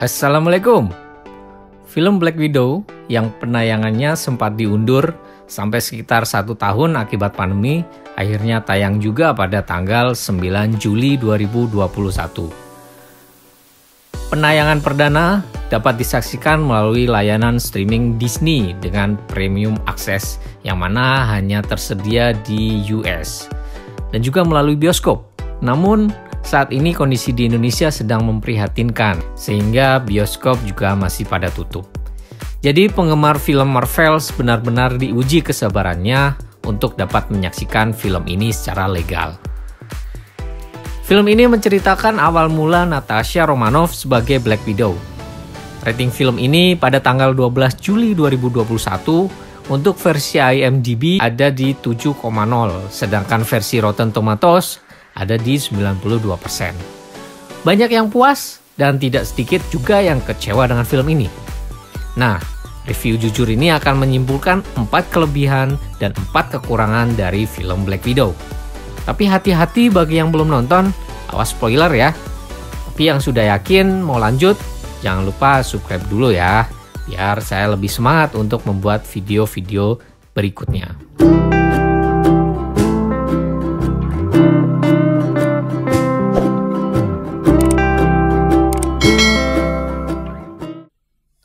Assalamualaikum. Film Black Widow yang penayangannya sempat diundur sampai sekitar 1 tahun akibat pandemi, akhirnya tayang juga pada tanggal 9 Juli 2021. Penayangan perdana dapat disaksikan melalui layanan streaming Disney dengan premium akses yang mana hanya tersedia di US dan juga melalui bioskop. Namun saat ini kondisi di Indonesia sedang memprihatinkan, sehingga bioskop juga masih pada tutup. Jadi penggemar film Marvel benar-benar diuji kesabarannya untuk dapat menyaksikan film ini secara legal. Film ini menceritakan awal mula Natasha Romanoff sebagai Black Widow. Rating film ini pada tanggal 12 Juli 2021 untuk versi IMDb ada di 7,0, sedangkan versi Rotten Tomatoes ada di 92%. Banyak yang puas dan tidak sedikit juga yang kecewa dengan film ini. Nah, review jujur ini akan menyimpulkan 4 kelebihan dan 4 kekurangan dari film Black Widow. Tapi hati-hati bagi yang belum nonton, awas spoiler ya. Tapi yang sudah yakin mau lanjut, jangan lupa subscribe dulu ya, biar saya lebih semangat untuk membuat video-video berikutnya.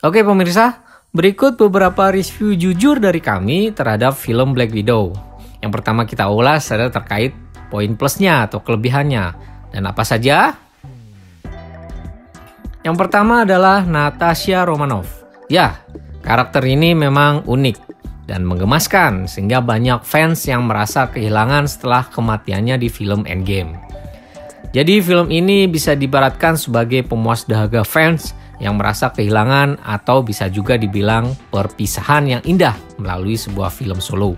Oke pemirsa, berikut beberapa review jujur dari kami terhadap film Black Widow. Yang pertama kita ulas adalah terkait poin plusnya atau kelebihannya. Dan apa saja? Yang pertama adalah Natasha Romanoff. Ya, karakter ini memang unik dan menggemaskan sehingga banyak fans yang merasa kehilangan setelah kematiannya di film Endgame. Jadi film ini bisa diibaratkan sebagai pemuas dahaga fans yang merasa kehilangan atau bisa juga dibilang perpisahan yang indah melalui sebuah film solo.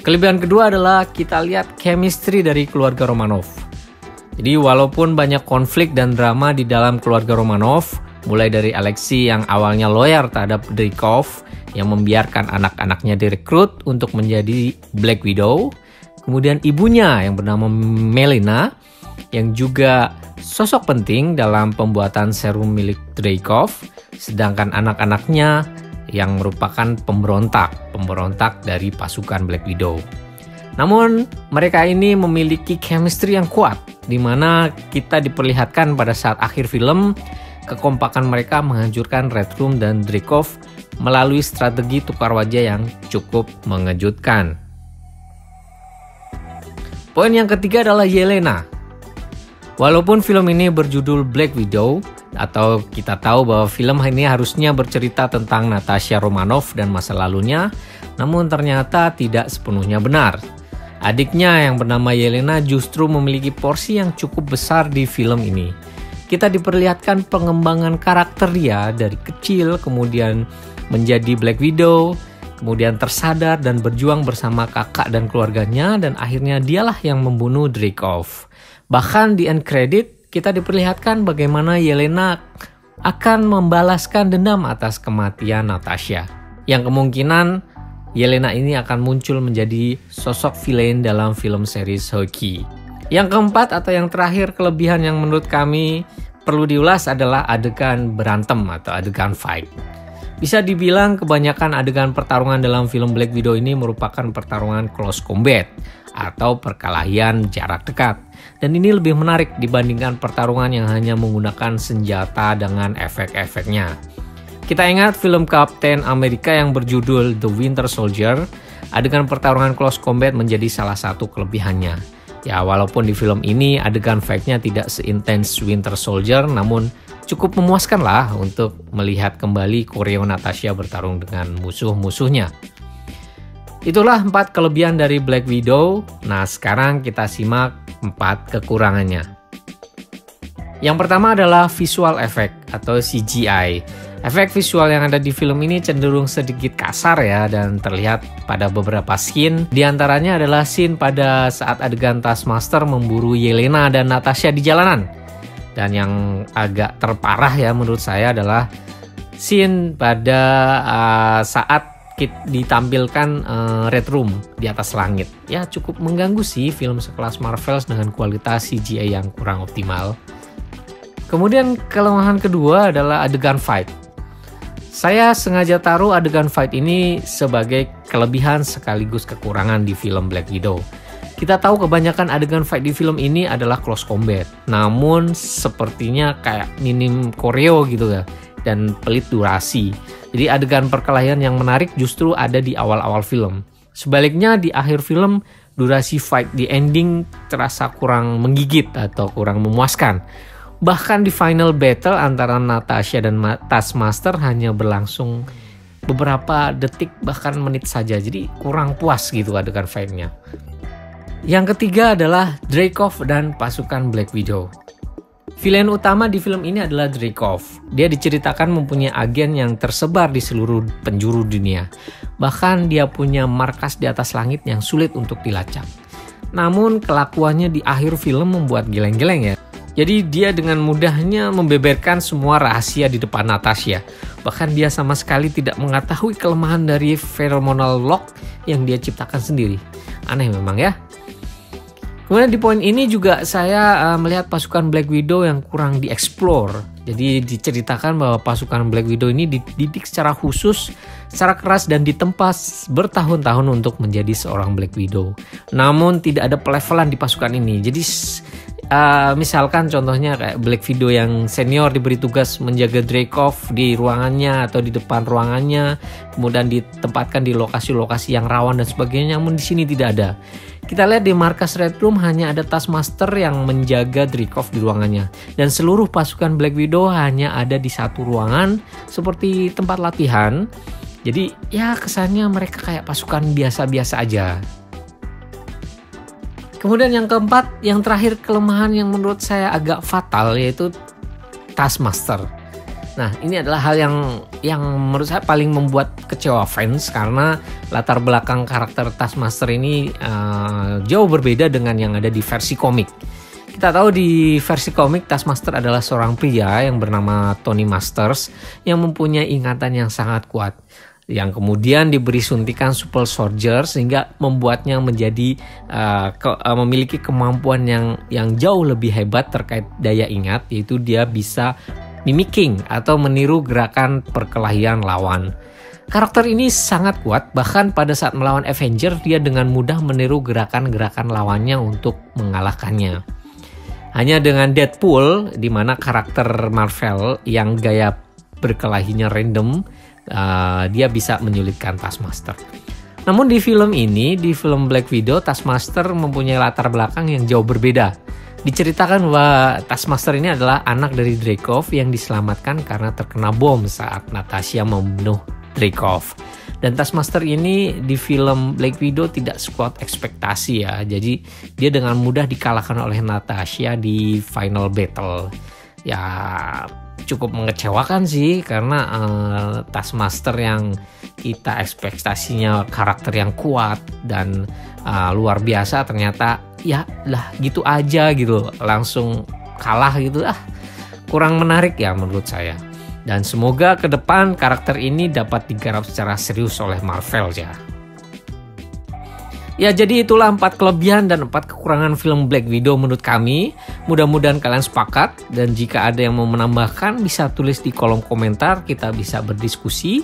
Kelebihan kedua adalah kita lihat chemistry dari keluarga Romanoff. Jadi walaupun banyak konflik dan drama di dalam keluarga Romanoff, mulai dari Alexei yang awalnya loyal terhadap Dreykov yang membiarkan anak-anaknya direkrut untuk menjadi Black Widow, kemudian ibunya yang bernama Melina yang juga sosok penting dalam pembuatan serum milik Dreykov, sedangkan anak-anaknya yang merupakan pemberontak dari pasukan Black Widow. Namun mereka ini memiliki chemistry yang kuat, di mana kita diperlihatkan pada saat akhir film kekompakan mereka menghancurkan Red Room dan Dreykov melalui strategi tukar wajah yang cukup mengejutkan. Poin yang ketiga adalah Yelena. Walaupun film ini berjudul Black Widow, atau kita tahu bahwa film ini harusnya bercerita tentang Natasha Romanoff dan masa lalunya, namun ternyata tidak sepenuhnya benar. Adiknya yang bernama Yelena justru memiliki porsi yang cukup besar di film ini. Kita diperlihatkan pengembangan karakter dia dari kecil, kemudian menjadi Black Widow, kemudian tersadar dan berjuang bersama kakak dan keluarganya, dan akhirnya dialah yang membunuh Dreykov. Bahkan di end credit kita diperlihatkan bagaimana Yelena akan membalaskan dendam atas kematian Natasha. Yang kemungkinan Yelena ini akan muncul menjadi sosok villain dalam film series Hawkeye. Yang keempat atau yang terakhir kelebihan yang menurut kami perlu diulas adalah adegan berantem atau adegan fight. Bisa dibilang kebanyakan adegan pertarungan dalam film Black Widow ini merupakan pertarungan close combat atau perkelahian jarak dekat. Dan ini lebih menarik dibandingkan pertarungan yang hanya menggunakan senjata dengan efek-efeknya. Kita ingat film Captain America yang berjudul The Winter Soldier, adegan pertarungan close combat menjadi salah satu kelebihannya. Ya, walaupun di film ini adegan fight-nya tidak seintens Winter Soldier, namun cukup memuaskan lah untuk melihat kembali koreo Natasha bertarung dengan musuh-musuhnya. Itulah 4 kelebihan dari Black Widow. Nah, sekarang kita simak 4 kekurangannya. Yang pertama adalah visual effect atau CGI. Efek visual yang ada di film ini cenderung sedikit kasar ya, dan terlihat pada beberapa scene. Di antaranya adalah scene pada saat adegan Taskmaster memburu Yelena dan Natasha di jalanan. Dan yang agak terparah ya menurut saya adalah scene pada saat ditampilkan Red Room di atas langit. Ya cukup mengganggu sih film sekelas Marvel dengan kualitas CGI yang kurang optimal. Kemudian kelemahan kedua adalah adegan fight. Saya sengaja taruh adegan fight ini sebagai kelebihan sekaligus kekurangan di film Black Widow. Kita tahu kebanyakan adegan fight di film ini adalah close combat, namun sepertinya kayak minim koreo gitu ya, dan pelit durasi. Jadi adegan perkelahian yang menarik justru ada di awal-awal film. Sebaliknya di akhir film, durasi fight di ending terasa kurang menggigit atau kurang memuaskan. Bahkan di final battle antara Natasha dan Taskmaster hanya berlangsung beberapa detik bahkan menit saja. Jadi kurang puas gitu adegan fight-nya. Yang ketiga adalah Dreykov dan pasukan Black Widow. Villain utama di film ini adalah Dreykov. Dia diceritakan mempunyai agen yang tersebar di seluruh penjuru dunia. Bahkan dia punya markas di atas langit yang sulit untuk dilacak. Namun kelakuannya di akhir film membuat geleng-geleng ya. Jadi dia dengan mudahnya membeberkan semua rahasia di depan Natasha. Bahkan dia sama sekali tidak mengetahui kelemahan dari pheromonal lock yang dia ciptakan sendiri. Aneh memang ya. Kemudian di poin ini juga saya melihat pasukan Black Widow yang kurang dieksplor. Jadi diceritakan bahwa pasukan Black Widow ini dididik secara khusus, secara keras dan ditempa bertahun-tahun untuk menjadi seorang Black Widow. Namun tidak ada pelevelan di pasukan ini. Jadi misalkan contohnya kayak Black Widow yang senior diberi tugas menjaga Dreykov di ruangannya atau di depan ruangannya, kemudian ditempatkan di lokasi-lokasi yang rawan dan sebagainya. Namun di sini tidak ada. Kita lihat di markas Red Room hanya ada Taskmaster yang menjaga Dreykov di ruangannya, dan seluruh pasukan Black Widow hanya ada di satu ruangan seperti tempat latihan. Jadi ya kesannya mereka kayak pasukan biasa-biasa aja. Kemudian yang keempat, yang terakhir kelemahan yang menurut saya agak fatal yaitu Taskmaster. Nah ini adalah hal yang menurut saya paling membuat kecewa fans karena latar belakang karakter Taskmaster ini jauh berbeda dengan yang ada di versi komik. Kita tahu di versi komik Taskmaster adalah seorang pria yang bernama Tony Masters yang mempunyai ingatan yang sangat kuat, yang kemudian diberi suntikan super soldier sehingga membuatnya menjadi memiliki kemampuan yang jauh lebih hebat terkait daya ingat, yaitu dia bisa mimicking atau meniru gerakan perkelahian lawan. Karakter ini sangat kuat, bahkan pada saat melawan Avenger dia dengan mudah meniru gerakan-gerakan lawannya untuk mengalahkannya. Hanya dengan Deadpool, di mana karakter Marvel yang gaya berkelahinya random, dia bisa menyulitkan Taskmaster. Namun di film ini, di film Black Widow, Taskmaster mempunyai latar belakang yang jauh berbeda. Diceritakan bahwa Taskmaster ini adalah anak dari Dreykov yang diselamatkan karena terkena bom saat Natasha membunuh Dreykov. Dan Taskmaster ini di film Black Widow tidak sekuat ekspektasi ya. Jadi dia dengan mudah dikalahkan oleh Natasha di final battle. Ya cukup mengecewakan sih karena Taskmaster yang kita ekspektasinya karakter yang kuat dan luar biasa ternyata ya lah gitu aja gitu, langsung kalah gitu, kurang menarik ya menurut saya. Dan semoga ke depan karakter ini dapat digarap secara serius oleh Marvel ya. Ya jadi itulah 4 kelebihan dan 4 kekurangan film Black Widow menurut kami. Mudah-mudahan kalian sepakat, dan jika ada yang mau menambahkan bisa tulis di kolom komentar, kita bisa berdiskusi.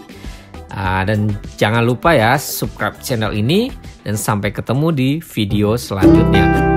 Dan jangan lupa ya subscribe channel ini, dan sampai ketemu di video selanjutnya.